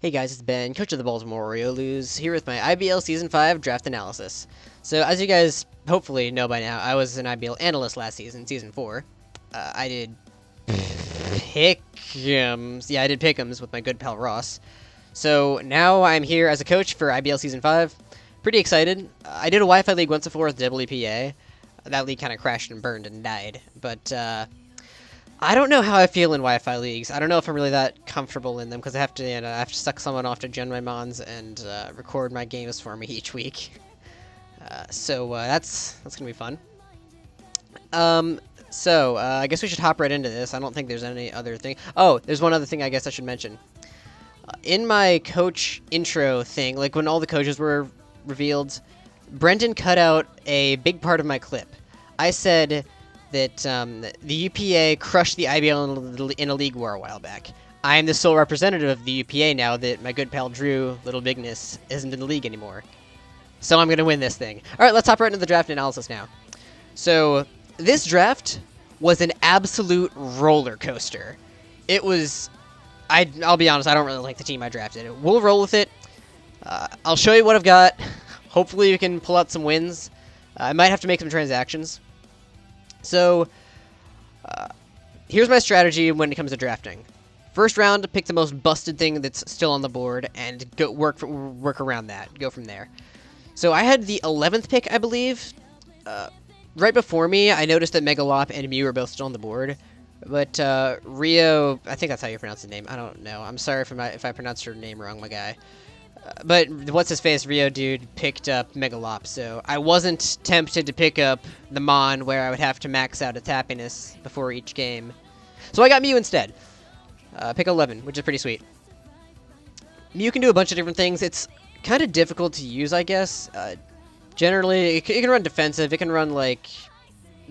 Hey guys, it's Ben, coach of the Baltimore Oriolus, here with my IBL Season 5 draft analysis. So, as you guys hopefully know by now, I was an IBL analyst last season, Season 4. I did pick'ems. Yeah, I did pick'ems with my good pal Ross. So, now I'm here as a coach for IBL Season 5. Pretty excited. I did a Wi-Fi league once before with WPA. That league kind of crashed and burned and died. But, I don't know how I feel in Wi-Fi leagues. I don't know if I'm really that comfortable in them because I have to, I have to suck someone off to gen my mons and record my games for me each week. So that's gonna be fun. I guess we should hop right into this. I don't think there's any other thing. Oh, there's one other thing I guess I should mention. In my coach intro thing, like when all the coaches were revealed, Brendan cut out a big part of my clip. I said that the UPA crushed the IBL in a league war a while back. I am the sole representative of the UPA now that my good pal Drew, Little Bigness, isn't in the league anymore. So I'm going to win this thing. Alright, let's hop right into the draft analysis now. So, this draft was an absolute roller coaster. It was... I'll be honest, I don't really like the team I drafted. We'll roll with it. I'll show you what I've got. Hopefully you can pull out some wins. I might have to make some transactions. So, here's my strategy when it comes to drafting. First round, pick the most busted thing that's still on the board, and go work around that. Go from there. So I had the 11th pick, I believe. Right before me, I noticed that Megalop and Mew are both still on the board. But Rio, I think that's how you pronounce his name. I don't know. I'm sorry if I pronounced your name wrong, my guy. But what's-his-face, Rio dude, picked up Megalop, so I wasn't tempted to pick up the Mon where I would have to max out its happiness before each game. So I got Mew instead. Pick 11, which is pretty sweet. Mew can do a bunch of different things. It's kind of difficult to use, I guess. Generally, it can run defensive. It can run, like,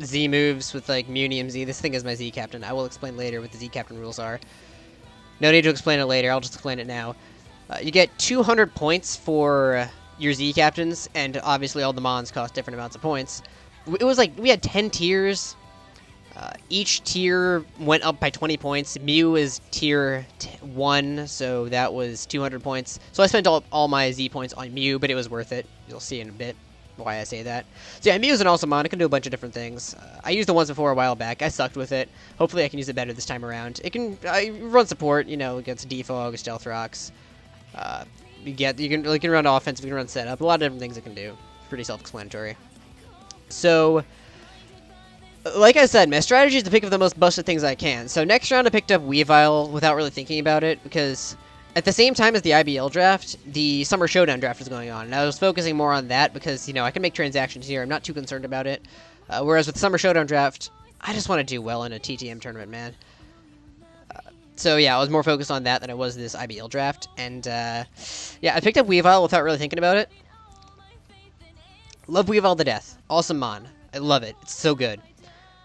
Z moves with, like, Mew and Z. This thing is my Z Captain. I will explain later what the Z Captain rules are. No need to explain it later. I'll just explain it now. You get 200 points for your Z Captains, and obviously all the Mons cost different amounts of points. It was like, we had 10 tiers. Each tier went up by 20 points. Mew is tier 1, so that was 200 points. So I spent all my Z points on Mew, but it was worth it. You'll see in a bit why I say that. So yeah, Mew is an awesome Mon. It can do a bunch of different things. I used it once before a while back. I sucked with it. Hopefully I can use it better this time around. It can run support, against Defog, Stealth Rocks. You can run offensive, you can run setup, a lot of different things it can do. Pretty self-explanatory. So, like I said, my strategy is to pick up the most busted things I can. So next round I picked up Weavile without really thinking about it, because at the same time as the IBL draft, the Summer Showdown draft was going on, and I was focusing more on that because, I can make transactions here, I'm not too concerned about it. Whereas with the Summer Showdown draft, I just want to do well in a TTM tournament, man. So yeah, I was more focused on that than I was this IBL draft, and yeah, I picked up Weavile without really thinking about it. Love Weavile to death. Awesome Mon. I love it. It's so good.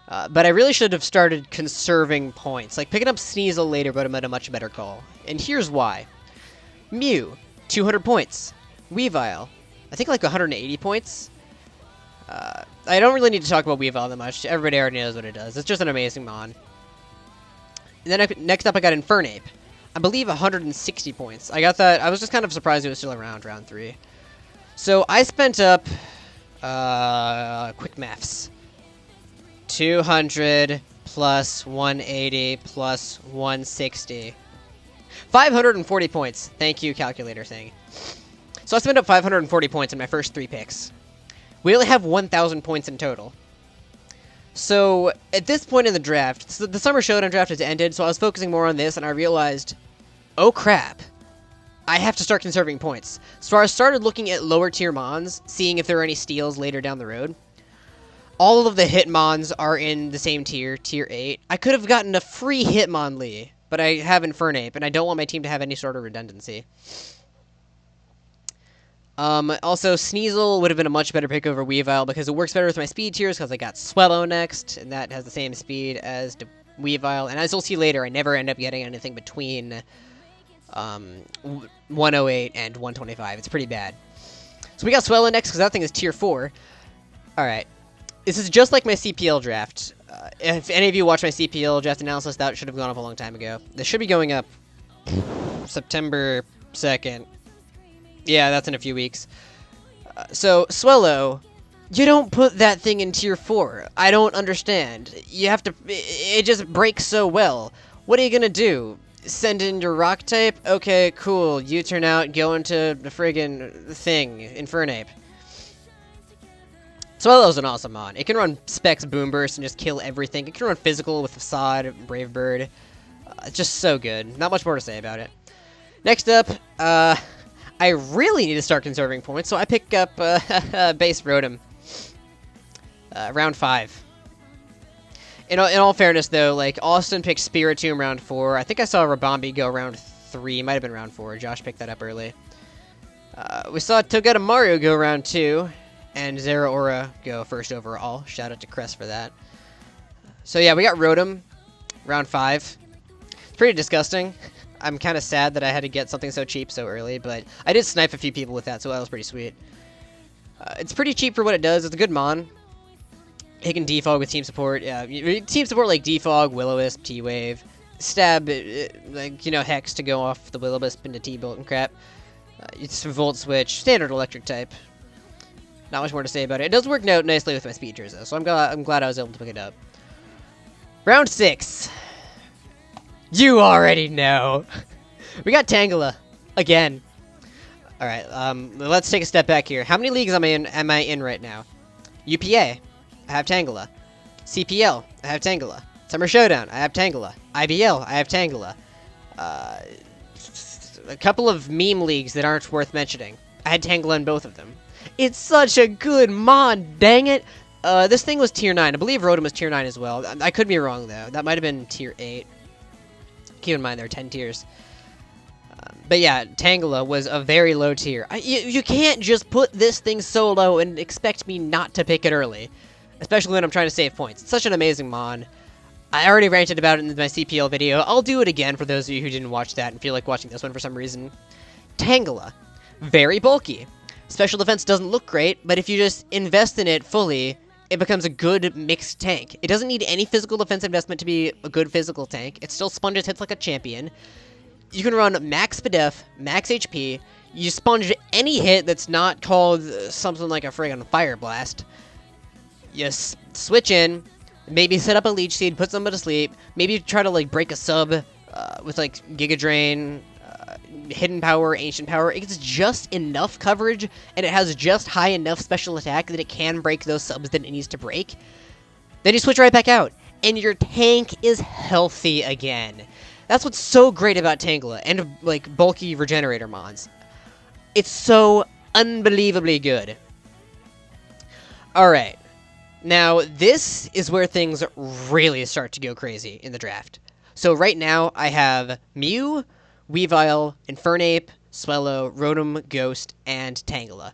But I really should have started conserving points. Like, picking up Sneasel later would have been a much better call. And here's why. Mew, 200 points. Weavile, I think like 180 points. I don't really need to talk about Weavile that much. Everybody already knows what it does. It's just an amazing Mon. And then next up I got Infernape. I believe 160 points. I got that. I was just kind of surprised it was still around round 3. So I spent up, quick maths. 200 plus 180 plus 160. 540 points. Thank you, calculator thing. So I spent up 540 points in my first 3 picks. We only have 1,000 points in total. So, at this point in the draft, the Summer Showdown draft has ended, so I was focusing more on this, and I realized, oh crap, I have to start conserving points. So I started looking at lower tier Mons, seeing if there are any steals later down the road. All of the Hitmons are in the same tier, tier 8. I could have gotten a free Hitmonlee, but I have Infernape, and I don't want my team to have any sort of redundancy. Also, Sneasel would have been a much better pick over Weavile because it works better with my speed tiers because I got Swellow next, and that has the same speed as Weavile. And as you'll see later, I never end up getting anything between 108 and 125. It's pretty bad. So we got Swellow next because that thing is tier 4. Alright. This is just like my CPL draft. If any of you watch my CPL draft analysis, that should have gone up a long time ago. This should be going up September 2nd. Yeah, that's in a few weeks. So, Swellow, you don't put that thing in tier 4. I don't understand. You have to... It just breaks so well. What are you gonna do? Send in your rock type? Okay, cool. You turn out, go into the friggin' thing, Infernape. Swellow's an awesome mon. It can run Specs Boom Burst and just kill everything. It can run physical with Facade, Brave Bird. It's just so good. Not much more to say about it. Next up, I really need to start conserving points, so I pick up base Rotom. Round 5. In all fairness, though, like, Austin picked Spiritomb round 4. I think I saw Rabombi go round 3. Might have been round 4. Josh picked that up early. We saw Togedemaru go round 2. And Zeraora go first overall. Shout out to Kress for that. So yeah, we got Rotom, round 5. It's pretty disgusting. I'm kind of sad that I had to get something so cheap so early, but I did snipe a few people with that, so that was pretty sweet. It's pretty cheap for what it does. It's a good mon. It can defog with team support. Yeah, team support like defog, Will-O-Wisp, T-Wave, stab, like, you know, Hex to go off the Will-O-Wisp into T-Bolt and crap. It's Volt Switch, standard electric type. Not much more to say about it. It does work out nicely with my speeders, though, so I'm glad I was able to pick it up. Round 6. You already know. We got Tangela. Again. Alright, let's take a step back here. How many leagues am I in right now? UPA. I have Tangela. CPL. I have Tangela. Summer Showdown. I have Tangela. IBL. I have Tangela. A couple of meme leagues that aren't worth mentioning. I had Tangela in both of them. It's such a good mon, dang it! This thing was tier 9. I believe Rotom was tier 9 as well. I could be wrong, though. That might have been tier 8. Keep in mind, there are 10 tiers. But yeah, Tangela was a very low tier. You can't just put this thing so low and expect me not to pick it early. Especially when I'm trying to save points. It's such an amazing mon. I already ranted about it in my CPL video. I'll do it again for those of you who didn't watch that and feel like watching this one for some reason. Tangela. Very bulky. Special defense doesn't look great, but if you just invest in it fully, it becomes a good mixed tank. It doesn't need any physical defense investment to be a good physical tank. It still sponges hits like a champion. You can run max SPDF, max HP. You sponge any hit that's not called something like a friggin' Fire Blast. You switch in, maybe set up a Leech Seed, put someone to sleep. Maybe try to like break a sub with like Giga Drain, Hidden Power, Ancient Power. It's just enough coverage, and it has just high enough special attack that it can break those subs that it needs to break. Then you switch right back out, and your tank is healthy again. That's what's so great about Tangela, and like bulky regenerator mods. It's so unbelievably good. Alright, now this is where things really start to go crazy in the draft. So right now, I have Mew, Weavile, Infernape, Swellow, Rotom, Ghost, and Tangela.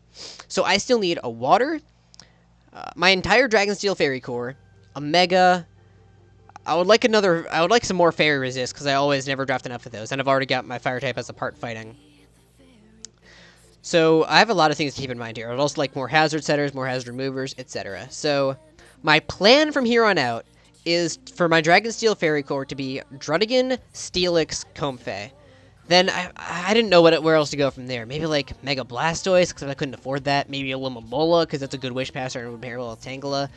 So I still need a Water, my entire Dragonsteel Fairy Core, a Mega. I would like some more Fairy Resist, because I always never draft enough of those, and I've already got my Fire type as a part fighting. So I have a lot of things to keep in mind here. I'd also like more Hazard Setters, more Hazard Removers, etc. So my plan from here on out is for my Dragonsteel Fairy Core to be Druddigon, Steelix, Comfey. Then I didn't know where else to go from there. Maybe like Mega Blastoise, because I couldn't afford that. Maybe a Limamola, because that's a good Wish Passer and would pair well with Tangela.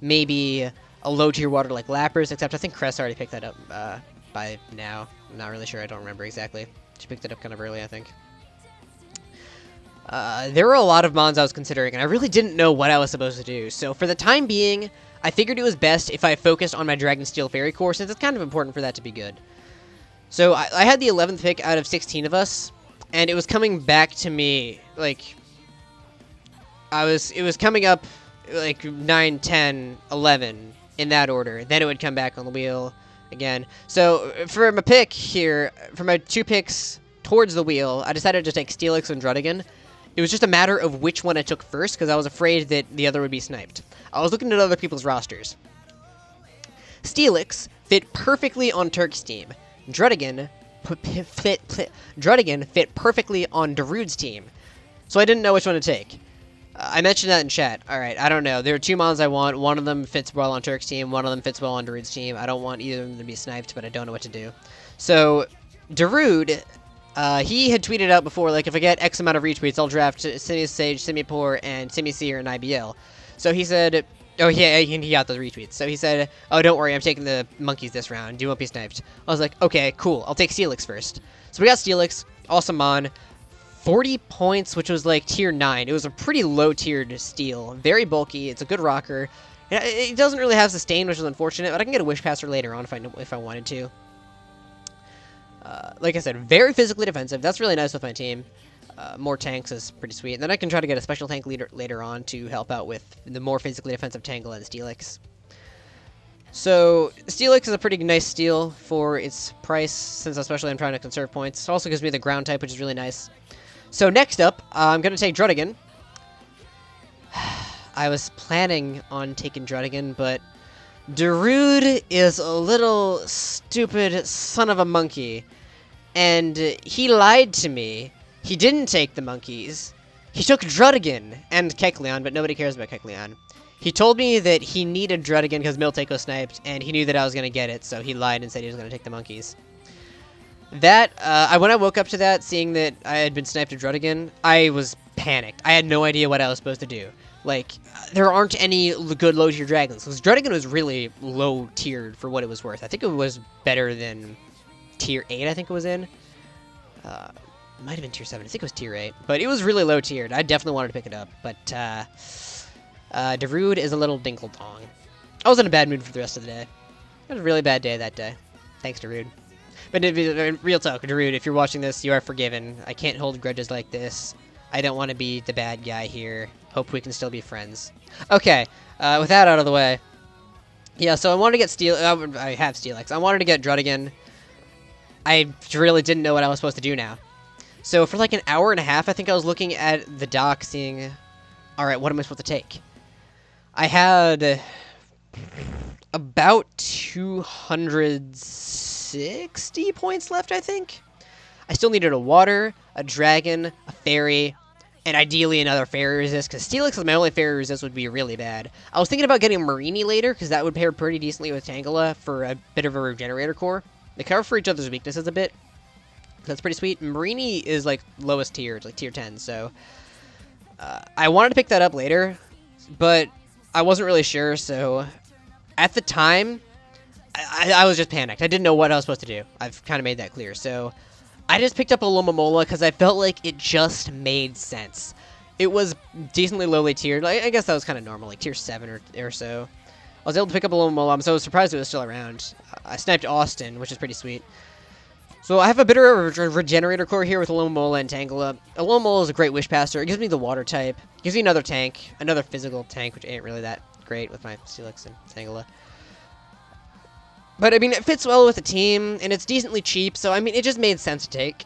Maybe a low-tier water like Lapras, except I think Kress already picked that up by now. I'm not really sure. I don't remember exactly. She picked it up kind of early, I think. There were a lot of mons I was considering, and I really didn't know what I was supposed to do. So for the time being, I figured it was best if I focused on my Dragonsteel Fairy Core, since it's kind of important for that to be good. So I had the 11th pick out of 16 of us, and it was coming back to me, like, it was coming up, like, 9, 10, 11, in that order. Then it would come back on the wheel again. So for my pick here, for my 2 picks towards the wheel, I decided to take Steelix and Druddigon. It was just a matter of which one I took first, because I was afraid that the other would be sniped. I was looking at other people's rosters. Steelix fit perfectly on Turk's team. Druddigon fit perfectly on Darude's team. So I didn't know which one to take. I mentioned that in chat. Alright, I don't know. There are 2 mons I want. One of them fits well on Turk's team. One of them fits well on Darude's team. I don't want either of them to be sniped, but I don't know what to do. So, Darude He had tweeted out before, like, if I get X amount of retweets, I'll draft Simi-Sage, Simi-Poor, and Simi-Seer in IBL. So he said, oh, yeah, he got those retweets. So he said, oh, don't worry, I'm taking the monkeys this round. You won't be sniped. I was like, okay, cool. I'll take Steelix first. So we got Steelix, awesome mon. 40 points, which was like tier 9. It was a pretty low-tiered steel. Very bulky. It's a good rocker. It doesn't really have sustain, which is unfortunate, but I can get a Wish Passer later on if I wanted to. Like I said, very physically defensive. That's really nice with my team. More tanks is pretty sweet. And then I can try to get a special tank leader later on to help out with the more physically defensive Tangela and Steelix. So, Steelix is a pretty nice steal for its price, since especially I'm trying to conserve points. It also gives me the ground type, which is really nice. So next up, I'm going to take DarudeLeafStorm. I was planning on taking DarudeLeafStorm, but Darude is a little stupid son of a monkey, and he lied to me. He didn't take the monkeys. He took DarudeLeafStorm and Kecleon, but nobody cares about Kecleon. He told me that he needed DarudeLeafStorm because Miltank was sniped, and he knew that I was going to get it, so he lied and said he was going to take the monkeys. That, when I woke up to that, seeing that I had been sniped to DarudeLeafStorm, I was panicked. I had no idea what I was supposed to do. Like, there aren't any good low-tier dragons, because DarudeLeafStorm was really low-tiered for what it was worth. I think it was better than tier 8, I think it was in. It might have been tier 7. I think it was tier 8. But it was really low-tiered. I definitely wanted to pick it up. But, Darude is a little dinkle-dong. I was in a bad mood for the rest of the day. It was a really bad day that day. Thanks, Darude. But real talk, Darude, if you're watching this, you are forgiven. I can't hold grudges like this. I don't want to be the bad guy here. Hope we can still be friends. Okay, with that out of the way. Yeah, so I wanted to get I have Steelix. I wanted to get DarudeLeafStorm. I really didn't know what I was supposed to do now. So for like an hour and a half, I think I was looking at the dock, seeing, alright, what am I supposed to take? I had about 260 points left, I think. I still needed a water, a dragon, a fairy, and ideally another fairy resist, because Steelix is my only fairy resist would be really bad. I was thinking about getting Marini later, because that would pair pretty decently with Tangela for a bit of a regenerator core. They cover for each other's weaknesses a bit. That's pretty sweet. Marini is like lowest tier, it's like tier 10, so I wanted to pick that up later, but I wasn't really sure, so at the time, I was just panicked. I didn't know what I was supposed to do. I've kind of made that clear, so I just picked up a Lomomola because I felt like it just made sense. It was decently lowly tiered. I guess that was kind of normal, like tier 7 or so. I was able to pick up a Lomomola. I'm so surprised it was still around. I sniped Austin, which is pretty sweet. So I have a bit of a regenerator core here with a Lomomola and Tangela. A Lomomola is a great Wish Passer. It gives me the water type. It gives me another tank, another physical tank, which ain't really that great with my Steelix and Tangela. But, I mean, it fits well with the team, and it's decently cheap, so, I mean, it just made sense to take.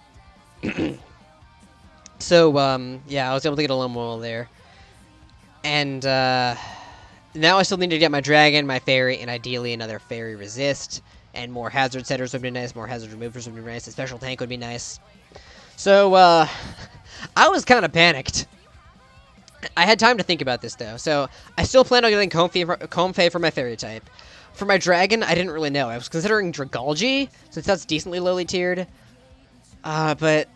So, yeah, I was able to get a Lomomola there. And, now I still need to get my dragon, my fairy, and ideally another fairy resist. And more hazard setters would be nice, more hazard removers would be nice, a special tank would be nice. So, I was kind of panicked. I had time to think about this, though. So, I still plan on getting Comfey for my fairy type. For my dragon, I didn't really know. I was considering Dragalge, since that's decently lowly tiered. But,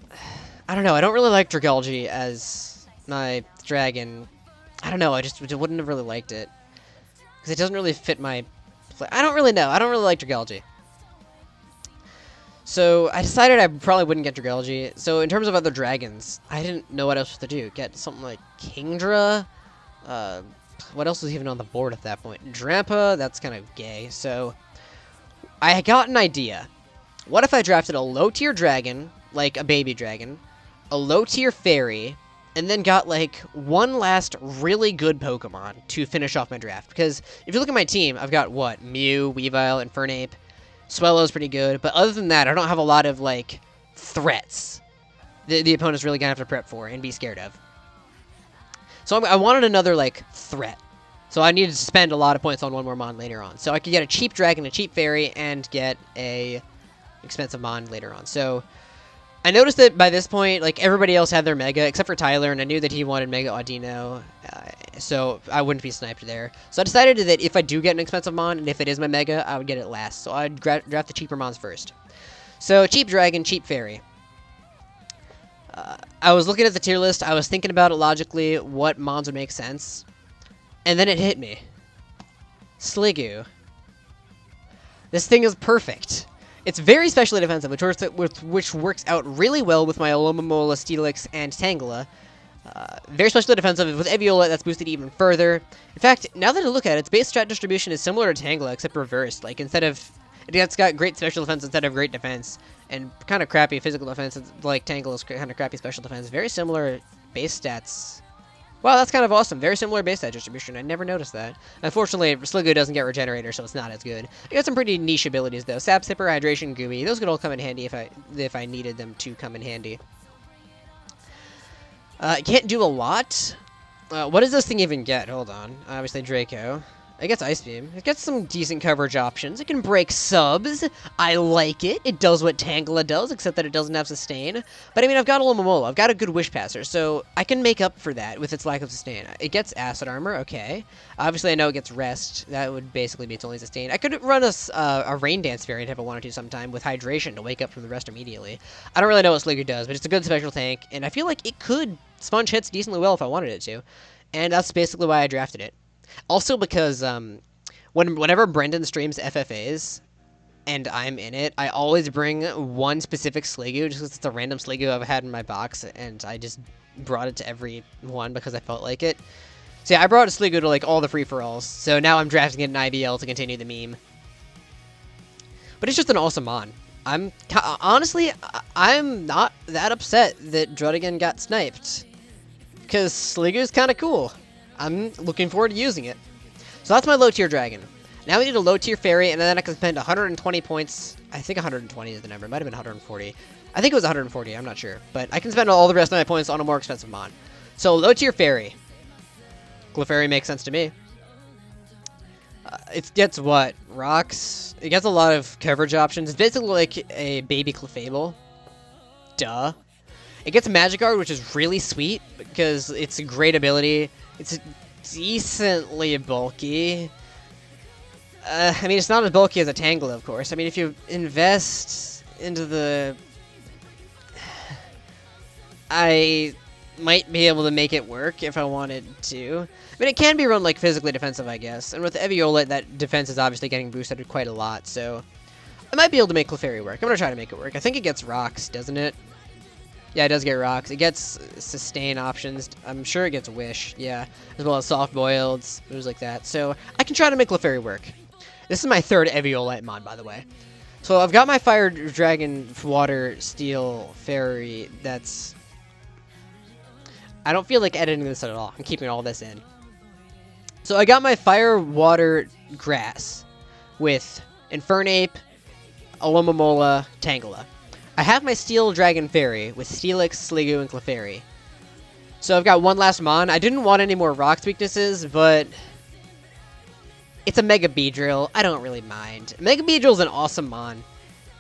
I don't know. I don't really like Dragalge as my dragon. I don't know. I just wouldn't have really liked it. Because it doesn't really fit my... I don't really know. I don't really like Dragalge. So, I decided I probably wouldn't get Dragalge. So, in terms of other dragons, I didn't know what else to do. Get something like Kingdra? What else was even on the board at that point? Drampa? That's kind of gay. So, I got an idea. What if I drafted a low-tier dragon, like a baby dragon, a low-tier fairy, and then got, like, one last really good Pokemon to finish off my draft? Because if you look at my team, I've got, what? Mew, Weavile, Infernape. Swellow's pretty good. But other than that, I don't have a lot of, like, threats the opponent's really going to have to prep for and be scared of. So I wanted another, like, threat. So I needed to spend a lot of points on one more Mon later on. So I could get a cheap dragon, a cheap fairy, and get a expensive Mon later on. So I noticed that by this point, like, everybody else had their Mega, except for Tyler, and I knew that he wanted Mega Audino, so I wouldn't be sniped there. So I decided that if I do get an expensive Mon, and if it is my Mega, I would get it last. So I'd draft the cheaper Mons first. So cheap dragon, cheap fairy. I was looking at the tier list, I was thinking about it logically, what mons would make sense, and then it hit me. Sliggoo. This thing is perfect. It's very specially defensive, which works out really well with my Alomomola, Steelix, and Tangela. Very specially defensive. With Eviolite, that's boosted even further. In fact, now that I look at it, its base strat distribution is similar to Tangela, except reversed. Like, it's got great special defense instead of great defense, and kind of crappy physical defense, like Tangela's kind of crappy special defense. Very similar base stats. Wow, that's kind of awesome. Very similar base stat distribution. I never noticed that. Unfortunately, Sliggoo doesn't get Regenerator, so it's not as good. It got some pretty niche abilities, though. Sap Sipper, Hydration, Gooey. Those could all come in handy if I needed them to come in handy. It can't do a lot. What does this thing even get? Hold on. Obviously, Draco. It gets Ice Beam. It gets some decent coverage options. It can break subs. I like it. It does what Tangela does, except that it doesn't have Sustain. But I mean, I've got Alomomola. I've got a good Wish Passer, so I can make up for that with its lack of Sustain. It gets Acid Armor, okay. Obviously, I know it gets Rest. That would basically be its only Sustain. I could run a Rain Dance variant if I wanted to sometime with Hydration to wake up from the rest immediately. I don't really know what Sliggoo does, but it's a good special tank, and I feel like it could sponge hits decently well if I wanted it to. And that's basically why I drafted it. Also because whenever Brendan streams FFAs and I'm in it, I always bring one specific Sliggoo just because it's a random Sliggoo I've had in my box, and I just brought it to every one because I felt like it. So yeah, I brought a Sliggoo to like all the free-for-alls, so now I'm drafting it in IBL to continue the meme. But it's just an awesome mon. Honestly, I'm not that upset that DarudeLeafStorm got sniped, because Sliggoo's kind of cool. I'm looking forward to using it. So that's my low-tier dragon. Now we need a low-tier fairy, and then I can spend 120 points. I think 120 is the number. It might have been 140. I think it was 140. I'm not sure. But I can spend all the rest of my points on a more expensive mon. So low-tier fairy. Clefairy makes sense to me. It gets what? Rocks? It gets a lot of coverage options. It's basically like a baby Clefable. Duh. It gets Magikarp, which is really sweet because it's a great ability. It's decently bulky. I mean, it's not as bulky as a Tangela, of course. I mean, if you invest into the... I might be able to make it work if I wanted to. I mean, it can be run, like, physically defensive, I guess. And with Eviolite, that defense is obviously getting boosted quite a lot, so... I might be able to make Clefairy work. I'm gonna try to make it work. I think it gets Rocks, doesn't it? Yeah, it does get Rocks. It gets Sustain options. I'm sure it gets Wish, yeah. As well as Soft Boiled, moves like that. So, I can try to make Clefairy work. This is my third Eviolite mod, by the way. So, I've got my Fire Dragon, Water, Steel, Fairy. That's... I don't feel like editing this at all. I'm keeping all this in. So, I got my Fire, Water, Grass with Infernape, Alomomola, Tangela. I have my Steel Dragon Fairy with Steelix, Sliggoo, and Clefairy. So I've got one last mon. I didn't want any more Rocks weaknesses, but it's a Mega Beedrill. I don't really mind. Mega Beedrill's an awesome mon.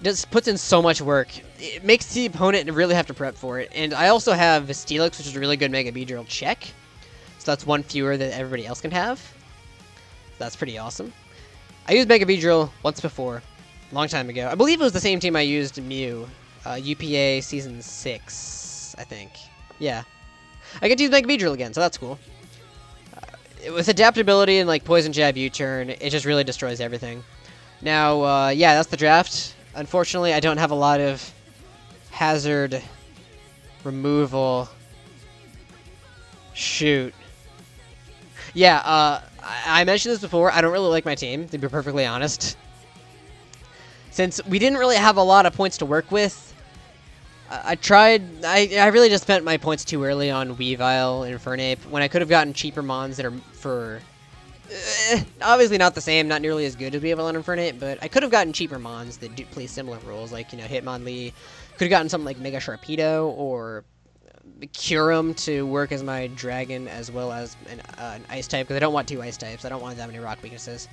It just puts in so much work. It makes the opponent really have to prep for it. And I also have Steelix, which is a really good Mega Beedrill check. So that's one fewer that everybody else can have. So that's pretty awesome. I used Mega Beedrill once before, a long time ago. I believe it was the same team I used Mew. UPA Season 6, I think. Yeah. I get to use Mega Beedrill again, so that's cool. With adaptability and, like, Poison Jab U-Turn, it just really destroys everything. Now, yeah, that's the draft. Unfortunately, I don't have a lot of hazard removal. Shoot. Yeah, I mentioned this before. I don't really like my team, to be perfectly honest. Since we didn't really have a lot of points to work with, I really just spent my points too early on Weavile and Infernape, when I could have gotten cheaper mons that are for... obviously not the same, not nearly as good as Weavile and Infernape, but I could have gotten cheaper mons that do play similar roles, like, you know, Hitmonlee. Could have gotten something like Mega Sharpedo, or Kyurem to work as my Dragon, as well as an Ice type, because I don't want two Ice types. I don't want that many Rock weaknesses.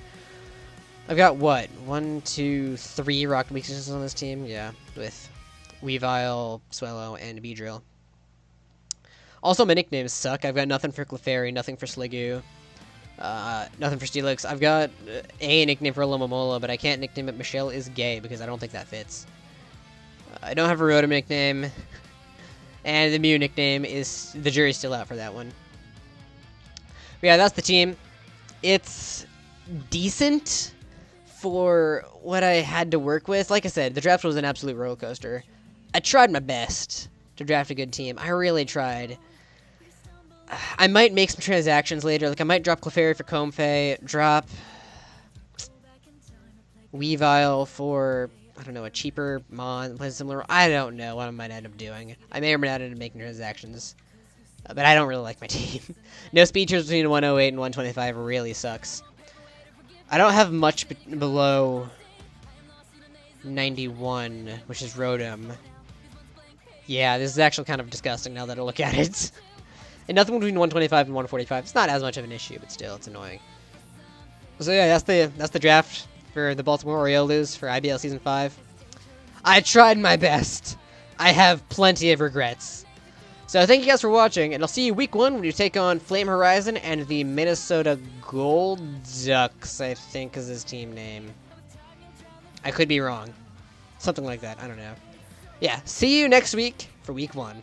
I've got, what, 1, 2, 3 Rock weaknesses on this team? Yeah, with Weavile, Swellow, and Beedrill. Also, my nicknames suck. I've got nothing for Clefairy, nothing for Sliggoo, nothing for Steelix. I've got a nickname for Alomomola, but I can't nickname it Michelle is Gay, because I don't think that fits. I don't have a Rotom nickname. And the Mew nickname is... The jury's still out for that one. But yeah, that's the team. It's decent for what I had to work with. Like I said, the draft was an absolute roller coaster. I tried my best to draft a good team. I really tried. I might make some transactions later. Like, I might drop Clefairy for Comfey, drop Weavile for, I don't know, a cheaper Mon, similar. I don't know what I might end up doing. I may or may not end up making transactions. But I don't really like my team. No speed tiers between 108 and 125 really sucks. I don't have much below 91, which is Rotom. Yeah, this is actually kind of disgusting now that I look at it. And nothing between 125 and 145. It's not as much of an issue, but still, it's annoying. So yeah, that's the draft for the Baltimore Oriolus for IBL Season 5. I tried my best. I have plenty of regrets. So thank you guys for watching, and I'll see you week 1 when you take on FlameHorizon and the Minnesota Golducks, I think is his team name. I could be wrong. Something like that, I don't know. Yeah, see you next week for week 1.